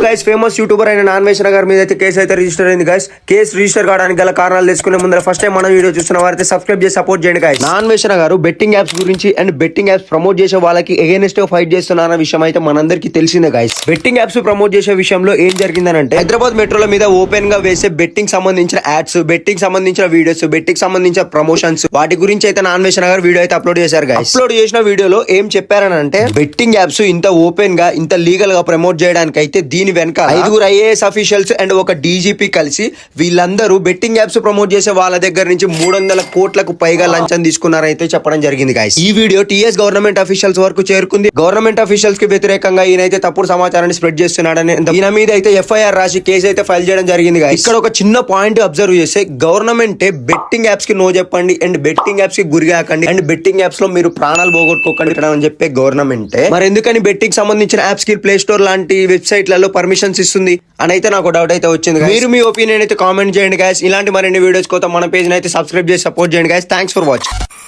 Guys famous YouTuber అయిన నాన్వేషణ గారి మీద అయితే కేసు అయితే రిజిస్టర్ అయింది గైస్. కేసు రిజిస్టర్ కావడానికి గల కారణాలు తెలుసుకునే ముందర ఫస్ట్ టైం మన వీడియో చూస్తున్న వారైతే సబ్స్క్రైబ్ చేసి సపోర్ట్ చేయండి గైస్. నాన్వేషణ గారు బెట్టింగ్ యాప్స్ గురించి అండ్ బెట్టింగ్ యాప్స్ ప్రమోట్ చేసే వాళ్ళకి ఎగైనెస్ట్ గా ఫైట్ చేస్తున్నారన్న విషయం అయితే మనందరికీ తెలిసిందే గైస్. బెట్టింగ్ యాప్స్ ప్రమోట్ చేసే విషయంలో ఏం జరిగిందనంటే హైదరాబాద్ మెట్రోల మీద ఓపెన్ గా వేసే బెట్టింగ్ సంబంధించిన యాడ్స్, బెట్టింగ్ సంబంధించిన వీడియోస్, బెట్టింగ్ సంబంధించిన ప్రమోషన్స్ వాటి గురించి అయితే నాన్వేషణ గారు వీడియో అయితే అప్లోడ్ చేశారు గైస్. అప్లోడ్ చేసిన వీడియోలో ఏం చెప్పారనంటే బెట్టింగ్ యాప్స్ ఇంత ఓపెన్ గా ఇంత లీగల్ గా ప్రమోట్ చేయడానికి అయితే దీని వెనక 5 IAS అఫీషియల్స్ అండ్ ఒక డీజీపీ కలిసి వీళ్ళందరూ బెట్టింగ్ యాప్స్ ప్రమోట్ చేసే వాళ్ళ దగ్గర నుంచి 300 కోట్లకు పైగా లంచం తీసుకున్నారైతే చెప్పడం జరిగింది గైస్. ఈ వీడియో టీఎస్ గవర్నమెంట్ అఫీషియల్స్ వరకు చేరుకుంది. గవర్నమెంట్ అఫీషియల్స్ కి వ్యతిరేకంగా ఈయనైతే తప్పుడు సమాచారాన్ని స్ప్రెడ్ చేస్తున్నాడని ఈయన మీద అయితే FIR రాసి కేసు అయితే ఫైల్ చేయడం జరిగింది గైస్. ఇక్కడ ఒక చిన్న పాయింట్ అబ్జర్వ్ చేస్తే గవర్నమెంట్ బెట్టింగ్ యాప్స్ కి నో చెప్పండి అండ్ బెట్టింగ్ యాప్స్ కి గురిగాకండి అండ్ బెట్టింగ్ యాప్స్ లో మీరు ప్రాణాలు పోగొట్టుకోకండి అని చెప్పే గవర్నమెంట్ మరి ఎందుకని బెట్టింగ్ సంబంధించిన యాప్స్ కి ప్లే స్టోర్ లాంటి వెబ్సైట్లలో పర్మిషన్స్ ఇస్తుంది అని అయితే నాకు డౌట్ అయితే వచ్చింది. మీరు మీ ఒపీనియన్ అయితే కామెంట్ చేయండి గైస్. ఇలాంటి మరిన్ని వీడియోస్ కోసం మన పేజ్ అయితే సబ్స్క్రైబ్ చేసి సపోర్ట్ చేయండి గైస్. Thanks for watching.